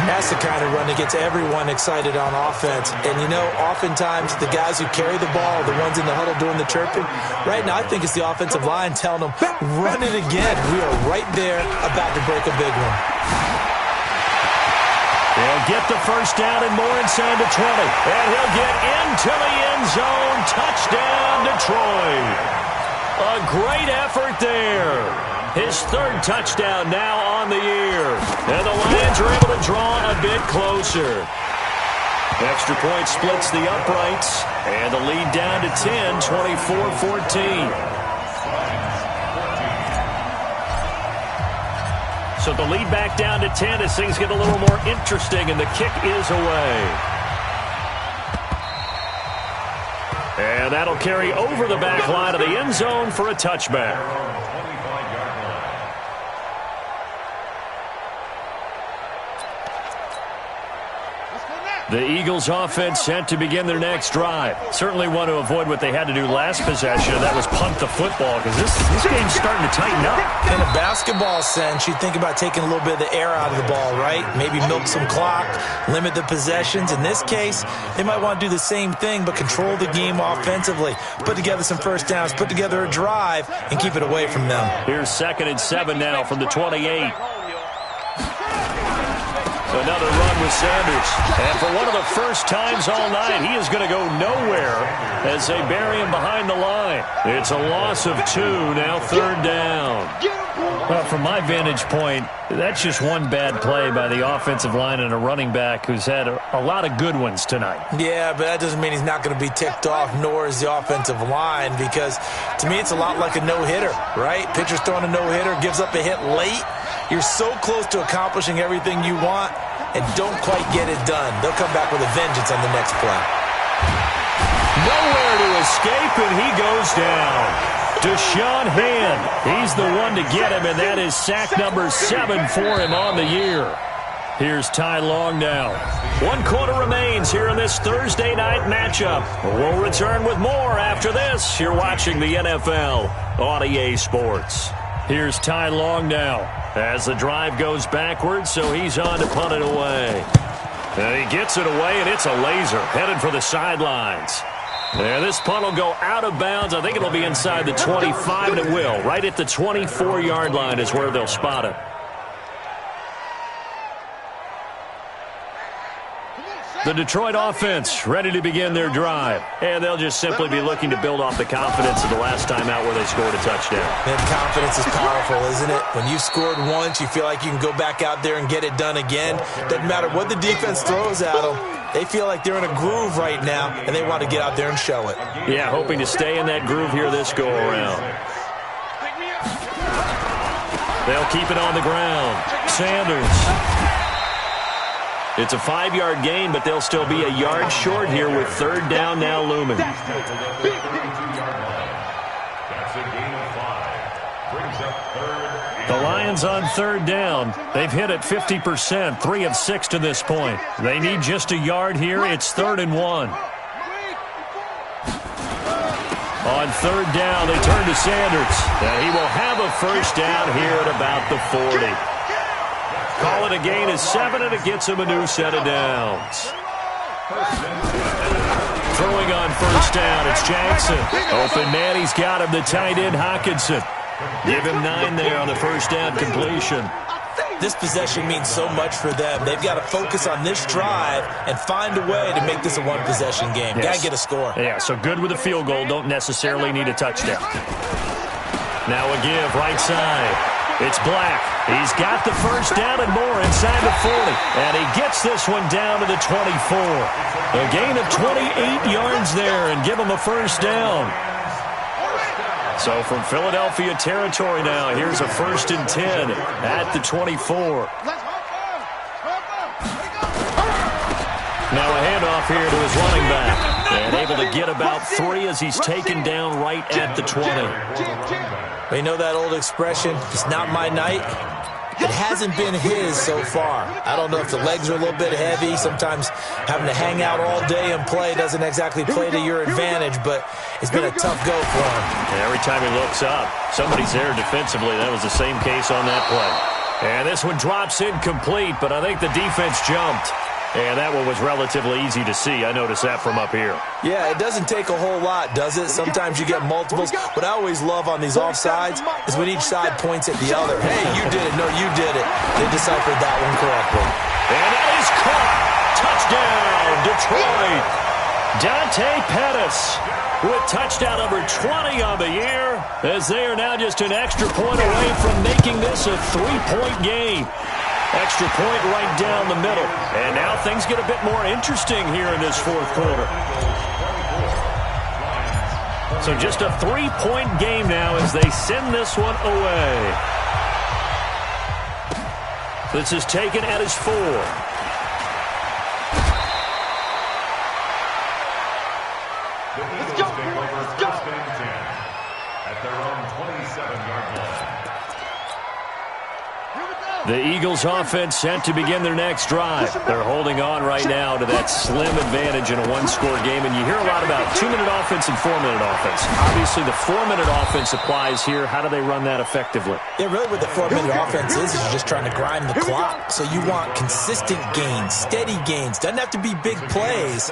That's the kind of run that gets everyone excited on offense. And, you know, oftentimes the guys who carry the ball, the ones in the huddle doing the chirping, right now I think it's the offensive line telling them, run it again. We are right there about to break a big one. He'll get the first down and more inside the 20. And he'll get into the end zone. Touchdown, Detroit. A great effort there. His 3rd touchdown now on the year. And the Lions are able to draw a bit closer. Extra point splits the uprights. And the lead down to 10, 24-14. So the lead back down to 10 as things get a little more interesting, and the kick is away. And that'll carry over the back line of the end zone for a touchback. The Eagles offense set to begin their next drive. Certainly want to avoid what they had to do last possession, and that was punt the football, because this game's starting to tighten up. In a basketball sense, you think about taking a little bit of the air out of the ball, right? Maybe milk some clock, limit the possessions. In this case, they might want to do the same thing, but control the game offensively. Put together some first downs, put together a drive, and keep it away from them. Here's 2nd and 7 now from the 28. Another run with Sanders. And for one of the first times all night, he is going to go nowhere as they bury him behind the line. It's a loss of 2, now 3rd down. Well, from my vantage point, that's just one bad play by the offensive line and a running back who's had a lot of good ones tonight. Yeah, but that doesn't mean he's not going to be ticked off, nor is the offensive line, because to me it's a lot like a no-hitter, right? Pitcher's throwing a no-hitter, gives up a hit late. You're so close to accomplishing everything you want and don't quite get it done. They'll come back with a vengeance on the next play. Nowhere to escape, and he goes down. Deshaun Hand, he's the one to get him, and that is sack number 7 for him on the year. Here's Ty Long now. 1 quarter remains here in this Thursday night matchup. We'll return with more after this. You're watching the NFL on EA Sports. Here's Ty Long now as the drive goes backwards, so he's on to punt it away. And he gets it away, and it's a laser headed for the sidelines. And this punt will go out of bounds. I think it'll be inside the 25, and it will. Right at the 24-yard line is where they'll spot it. The Detroit offense ready to begin their drive. And they'll just simply be looking to build off the confidence of the last time out where they scored a touchdown. Man, confidence is powerful, isn't it? When you've scored once, you feel like you can go back out there and get it done again. Doesn't matter what the defense throws at them. They feel like they're in a groove right now, and they want to get out there and show it. Yeah, hoping to stay in that groove here this go-around. They'll keep it on the ground. Sanders. It's a 5-yard gain, but they'll still be a yard short here with 3rd down now looming. That's a gain of 5. Brings up 3rd. The Lions on 3rd down. They've hit it 50%, 3 of 6 to this point. They need just a yard here. It's 3rd and 1. On 3rd down, they turn to Sanders. And he will have a first down here at about the 40. Call it a gain of 7, and it gets him a new set of downs. Throwing on first down, it's Jackson. Open man, he's got him, the tight end, Hockenson. Give him 9 there on the first down completion. This possession means so much for them. They've got to focus on this drive and find a way to make this a one-possession game. Yes. Got to get a score. Yeah, so good with a field goal. Don't necessarily need a touchdown. Now a give, right side. It's Black. He's got the first down and more inside the 40. And he gets this one down to the 24. A gain of 28 yards there and give him a first down. So from Philadelphia territory now, here's a 1st and 10 at the 24. Now a handoff here to his running back. And able to get about 3 as he's taken down right at the 20. You know that old expression, it's not my night. It hasn't been his so far. I don't know if the legs are a little bit heavy. Sometimes having to hang out all day and play doesn't exactly play to your advantage, but it's been a tough go for him. And every time he looks up, somebody's there defensively. That was the same case on that play. And this one drops incomplete, but I think the defense jumped. And that one was relatively easy to see. I noticed that from up here. Yeah, it doesn't take a whole lot, does it? Sometimes you get multiples. What I always love on these offsides is when each side points at the other. Hey, you did it. No, you did it. They deciphered that one correctly. And that is caught. Touchdown, Detroit. Dante Pettis with touchdown number 20 on the year, as they are now just an extra point away from making this a 3-point game. Extra point right down the middle. And now things get a bit more interesting here in this fourth quarter. So just a 3-point game now as they send this one away. This is taken at his 4. Let's go. Let's go. At their own 27-yard line. The Eagles offense set to begin their next drive. They're holding on right now to that slim advantage in a one-score game, and you hear a lot about 2-minute offense and 4-minute offense. Obviously, the 4-minute offense applies here. How do they run that effectively? Yeah, really what the 4-minute offense is you're just trying to grind the clock. So you want consistent gains, steady gains. Doesn't have to be big plays,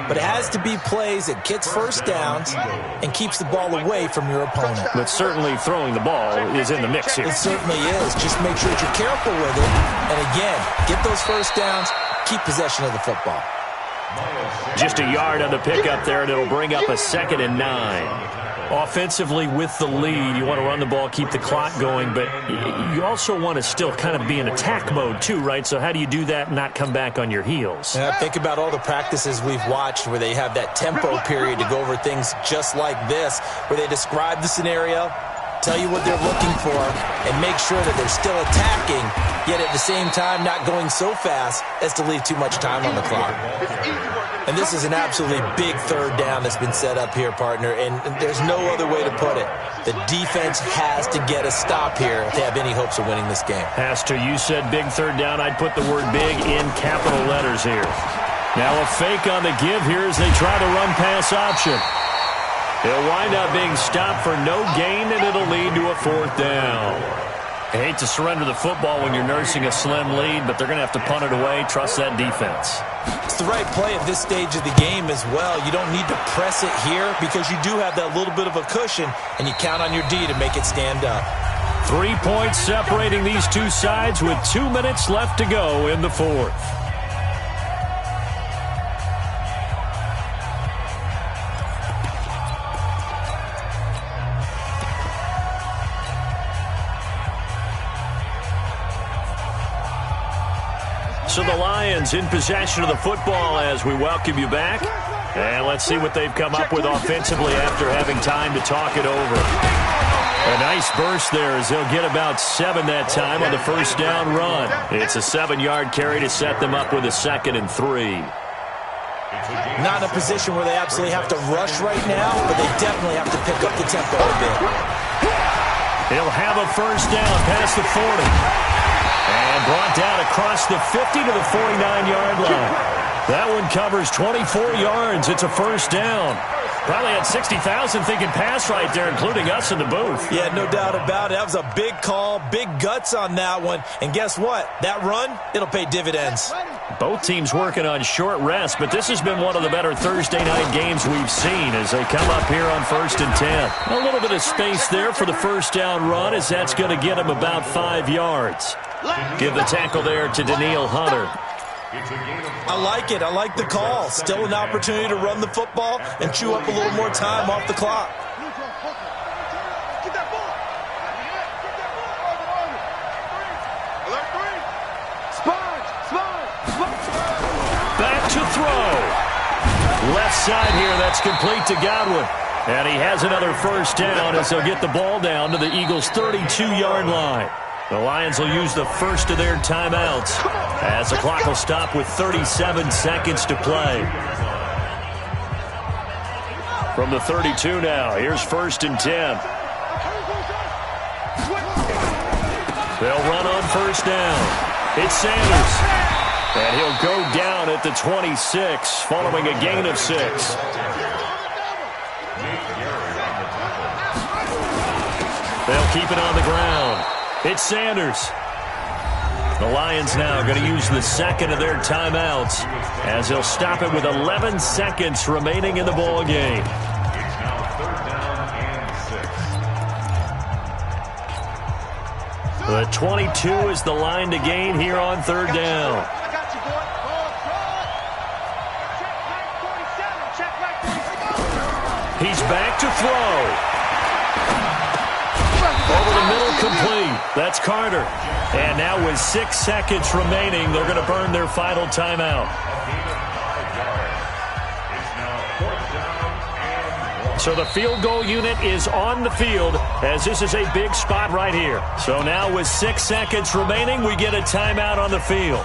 but it has to be plays that gets first downs and keeps the ball away from your opponent. But certainly throwing the ball is in the mix here. It certainly is. Just make sure that you're careful with it. And again, get those first downs, keep possession of the football. Just a yard on the pickup there, and it'll bring up a 2nd and 9. Offensively with the lead, you want to run the ball, keep the clock going, but you also want to still kind of be in attack mode too, right? So how do you do that and not come back on your heels? Yeah, think about all the practices we've watched where they have that tempo period to go over things just like this, where they describe the scenario, tell you what they're looking for, and make sure that they're still attacking, yet at the same time not going so fast as to leave too much time on the clock. And this is an absolutely big third down that's been set up here, partner, and there's no other way to put it. The defense has to get a stop here if they have any hopes of winning this game. Has to. You said big third down. I'd put the word big in capital letters here. Now a fake on the give here as they try to run pass option. It'll wind up being stopped for no gain, and it'll lead to a 4th down. I hate to surrender the football when you're nursing a slim lead, but they're going to have to punt it away. Trust that defense. It's the right play at this stage of the game as well. You don't need to press it here because you do have that little bit of a cushion, and you count on your D to make it stand up. 3 points separating these two sides with 2 minutes left to go in the fourth. So the Lions in possession of the football as we welcome you back. And let's see what they've come up with offensively after having time to talk it over. A nice burst there as they'll get about 7 that time on the first down run. It's a 7-yard carry to set them up with a 2nd and 3. Not in a position where they absolutely have to rush right now, but they definitely have to pick up the tempo a bit. He'll have a first down past the 40. And brought down across the 50 to the 49-yard line. That one covers 24 yards. It's a first down. Probably had 60,000 thinking pass right there, including us in the booth. Yeah, no doubt about it. That was a big call, big guts on that one. And guess what? That run, it'll pay dividends. Both teams working on short rest, but this has been one of the better Thursday night games we've seen as they come up here on 1st and 10. A little bit of space there for the first down run as that's going to get them about 5 yards. Give the tackle there to Danielle Hunter. I like it. I like the call. Still an opportunity to run the football and chew up a little more time off the clock. Back to throw. Left side here, that's complete to Godwin. And he has another first down as they'll get the ball down to the Eagles' 32-yard line. The Lions will use the first of their timeouts as the clock will stop with 37 seconds to play. From the 32 now, here's 1st and 10. They'll run on first down. It's Sanders. And he'll go down at the 26 following a gain of 6. They'll keep it on the ground. It's Sanders. The Lions now going to use the second of their timeouts as they'll stop it with 11 seconds remaining in the ball game. It's now 3rd down and 6. The 22 is the line to gain here on 3rd down. I got you, boy. Check back 47. He's back to throw. Over the middle, complete. That's Carter. And now with 6 seconds remaining, they're going to burn their final timeout. So the field goal unit is on the field as this is a big spot right here. So now with 6 seconds remaining, we get a timeout on the field.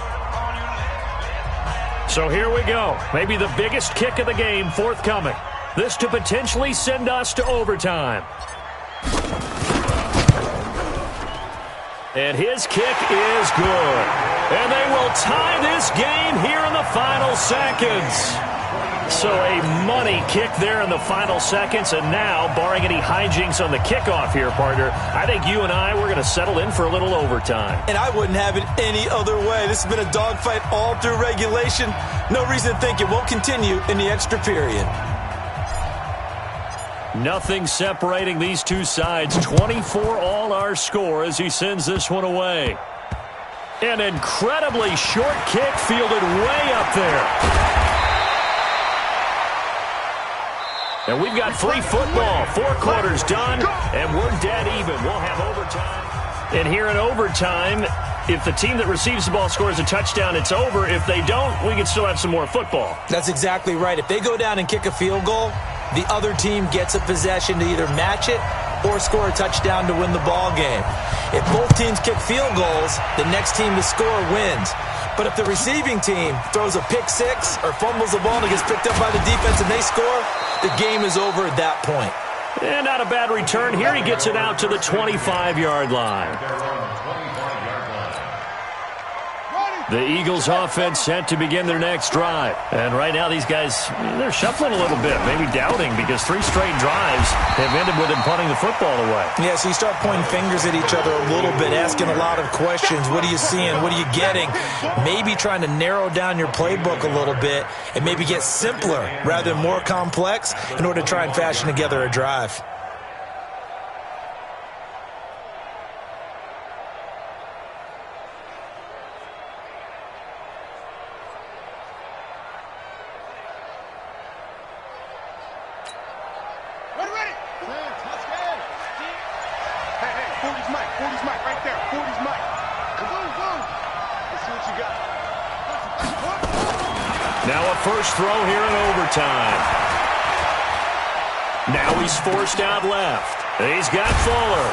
So here we go. Maybe the biggest kick of the game forthcoming. This to potentially send us to overtime. And his kick is good. And they will tie this game here in the final seconds. So a money kick there in the final seconds. And now, barring any hijinks on the kickoff here, partner, I think you and I, we're going to settle in for a little overtime. And I wouldn't have it any other way. This has been a dogfight all through regulation. No reason to think it won't continue in the extra period. Nothing separating these two sides. 24 all our score as he sends this one away. An incredibly short kick fielded way up there. And we've got free football. 4 quarters done, and we're dead even. We'll have overtime. And here in overtime, if the team that receives the ball scores a touchdown, it's over. If they don't, we can still have some more football. That's exactly right. If they go down and kick a field goal, the other team gets a possession to either match it or score a touchdown to win the ball game. If both teams kick field goals, the next team to score wins. But if the receiving team throws a pick six or fumbles the ball and it gets picked up by the defense and they score, the game is over at that point. And not a bad return here. He gets it out to the 25-yard line. The Eagles offense set to begin their next drive. And right now these guys, they're shuffling a little bit, maybe doubting, because 3 straight drives have ended with them punting the football away. Yeah, so you start pointing fingers at each other a little bit, asking a lot of questions. What are you seeing? What are you getting? Maybe trying to narrow down your playbook a little bit and maybe get simpler rather than more complex in order to try and fashion together a drive. First throw here in overtime. Now he's forced out left. He's got Fuller.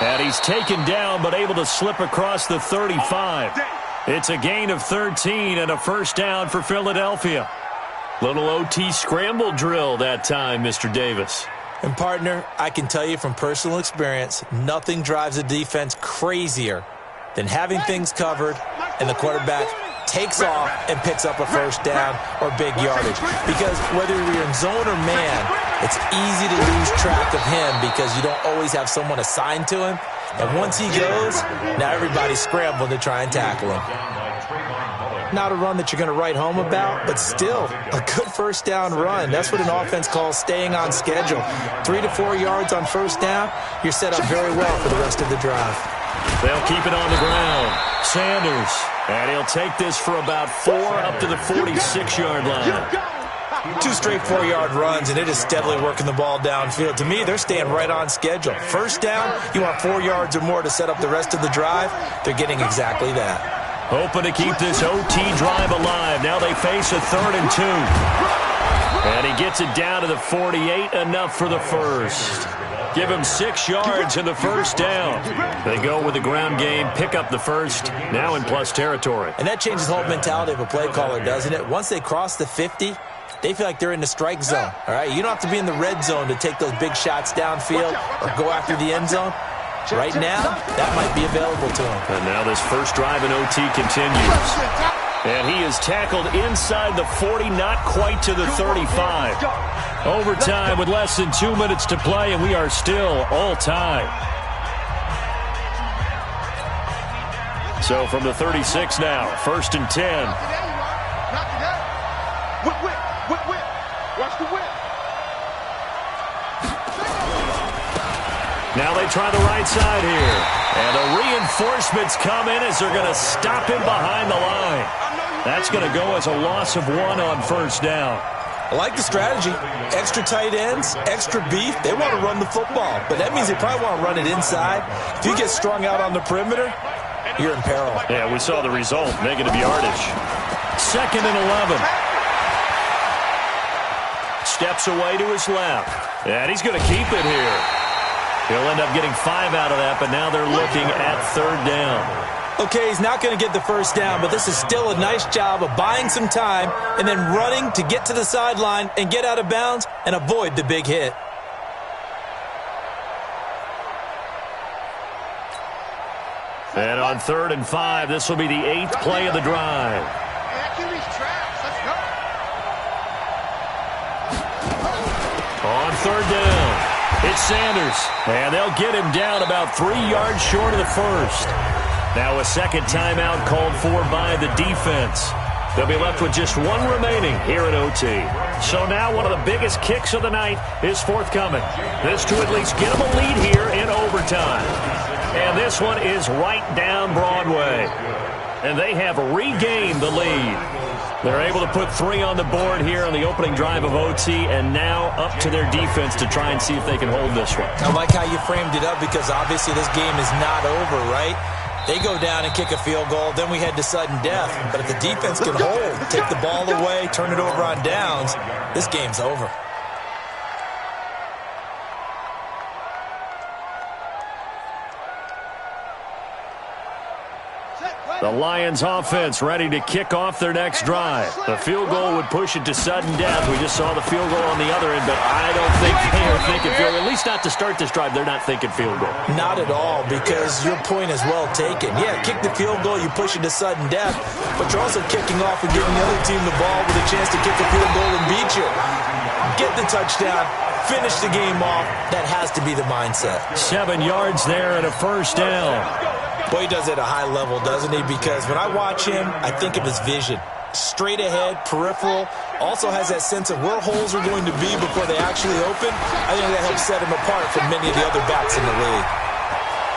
And he's taken down but able to slip across the 35. It's a gain of 13 and a first down for Philadelphia. Little OT scramble drill that time, Mr. Davis. And partner, I can tell you from personal experience, nothing drives a defense crazier than having things covered and the quarterback takes off and picks up a first down or big yardage. Because whether you're in zone or man, it's easy to lose track of him because you don't always have someone assigned to him. And once he goes, now everybody's scrambling to try and tackle him. Not a run that you're going to write home about, but still a good first down run. That's what an offense calls staying on schedule. 3 to 4 yards on first down, you're set up very well for the rest of the drive. They'll keep it on the ground. Sanders. And he'll take this for about 4 up to the 46-yard line. 2 straight 4-yard runs, and it is steadily working the ball downfield. To me, they're staying right on schedule. First down, you want 4 yards or more to set up the rest of the drive. They're getting exactly that. Hoping to keep this OT drive alive. Now they face a 3rd and 2. And he gets it down to the 48, enough for the first. Give him 6 yards in the first down. They go with the ground game, pick up the first, now in plus territory. And that changes the whole mentality of a play caller, doesn't it? Once they cross the 50, they feel like they're in the strike zone. All right, you don't have to be in the red zone to take those big shots downfield or go after the end zone. Right now, that might be available to him. And now this first drive in OT continues. And he is tackled inside the 40, not quite to the 35. Overtime with less than 2 minutes to play, and we are still all tied. So from the 36 now, 1st and 10. Whip. Watch the whip. Now they try the right side here. And the reinforcements come in as they're going to stop him behind the line. That's going to go as a loss of 1 on 1st down. I like the strategy. Extra tight ends, extra beef. They want to run the football, but that means they probably want to run it inside. If you get strung out on the perimeter, you're in peril. Yeah, we saw the result. Negative yardage. 2nd and 11. Steps away to his left. And he's going to keep it here. He'll end up getting 5 out of that, but now they're looking at 3rd down. Okay, he's not going to get the first down, but this is still a nice job of buying some time and then running to get to the sideline and get out of bounds and avoid the big hit. And on 3rd and 5, this will be the 8th play of the drive. On 3rd down, it's Sanders. And they'll get him down about 3 yards short of the first. Now a second timeout called for by the defense. They'll be left with just 1 remaining here at OT. So now one of the biggest kicks of the night is forthcoming. This to at least get them a lead here in overtime. And this one is right down Broadway. And they have regained the lead. They're able to put 3 on the board here on the opening drive of OT, and now up to their defense to try and see if they can hold this one. I like how you framed it up because obviously this game is not over, right? They go down and kick a field goal, then we head to sudden death. But if the defense can hold, take the ball away, turn it over on downs, this game's over. The Lions offense ready to kick off their next drive. The field goal would push it to sudden death. We just saw the field goal on the other end, but I don't think they are thinking field goal. At least not to start this drive. They're not thinking field goal. Not at all, because your point is well taken. Yeah, kick the field goal, you push it to sudden death, but you're also kicking off and giving the other team the ball with a chance to kick a field goal and beat you. Get the touchdown, finish the game off. That has to be the mindset. 7 yards there and a first down. Boy, he does it at a high level, doesn't he? Because when I watch him, I think of his vision. Straight ahead, peripheral, also has that sense of where holes are going to be before they actually open. I think that helps set him apart from many of the other backs in the league.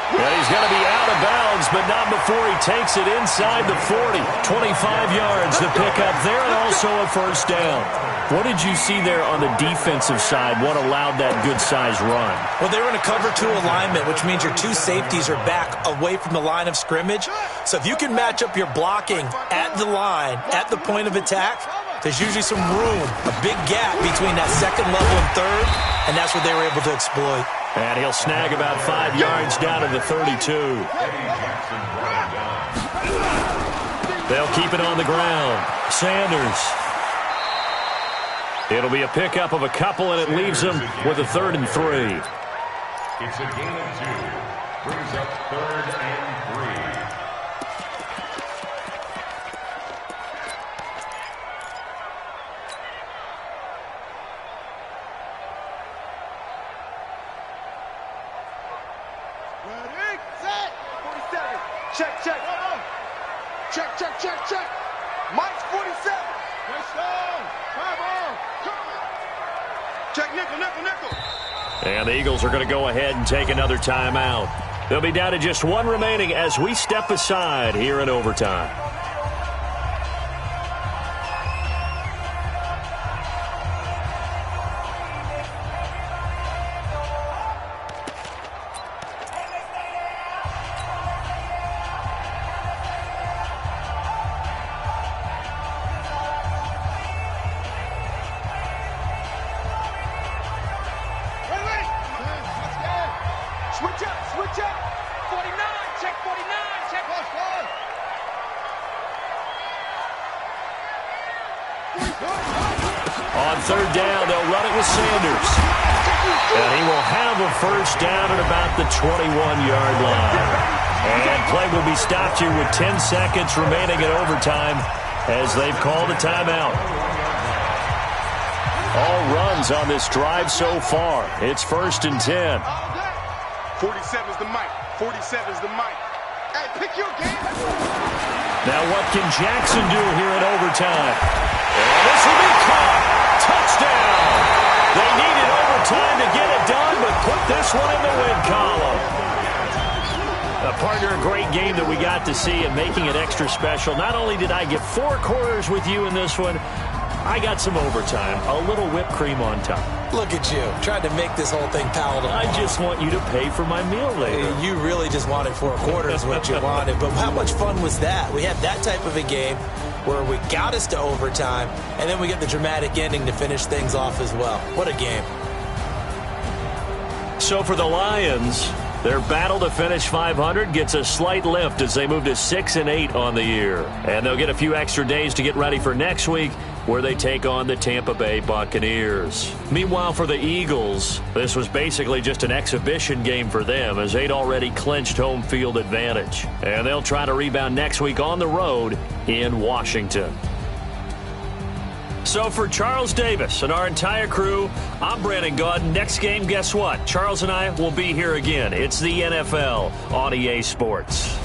And he's going to be out of bounds, but not before he takes it inside the 40. 25 yards to pick up there, and also a first down. What did you see there on the defensive side? What allowed that good-sized run? Well, they were in a cover 2 alignment, which means your 2 safeties are back away from the line of scrimmage. So if you can match up your blocking at the line, at the point of attack, there's usually some room, a big gap between that second level and third, and that's what they were able to exploit. And he'll snag about 5 yards down to the 32. They'll keep it on the ground. Sanders. It'll be a pickup of a couple, and it leaves them with a 3rd and 3. It's a gain of 2. Brings up 3rd and 3. Ready, set, 47. Check. Check. Mike's 47. Let's go. 5 on. Check nickel. And the Eagles are going to go ahead and take another timeout. They'll be down to just 1 remaining as we step aside here in overtime. Switch up. 49, check 49, check. On 3rd down, they'll run it with Sanders. And he will have a first down at about the 21-yard line. And play will be stopped here with 10 seconds remaining in overtime as they've called a timeout. All runs on this drive so far. It's 1st and 10. 47's the mic. 47's the mic. Hey, pick your game. Now what can Jackson do here in overtime? And this will be caught. Touchdown. They needed overtime to get it done, but put this one in the win column. Partner, a great game that we got to see and making it extra special. Not only did I get 4 quarters with you in this one, I got some overtime, a little whipped cream on top. Look at you, trying to make this whole thing palatable. I just want you to pay for my meal later. You really just wanted 4 quarters what you wanted. But how much fun was that? We had that type of a game where we got us to overtime, and then we get the dramatic ending to finish things off as well. What a game. So for the Lions, their battle to finish 500 gets a slight lift as they move to 6-8 on the year. And they'll get a few extra days to get ready for next week, where they take on the Tampa Bay Buccaneers. Meanwhile, for the Eagles, this was basically just an exhibition game for them as they'd already clinched home field advantage. And they'll try to rebound next week on the road in Washington. So for Charles Davis and our entire crew, I'm Brandon Gaudin. Next game, guess what? Charles and I will be here again. It's the NFL on EA Sports.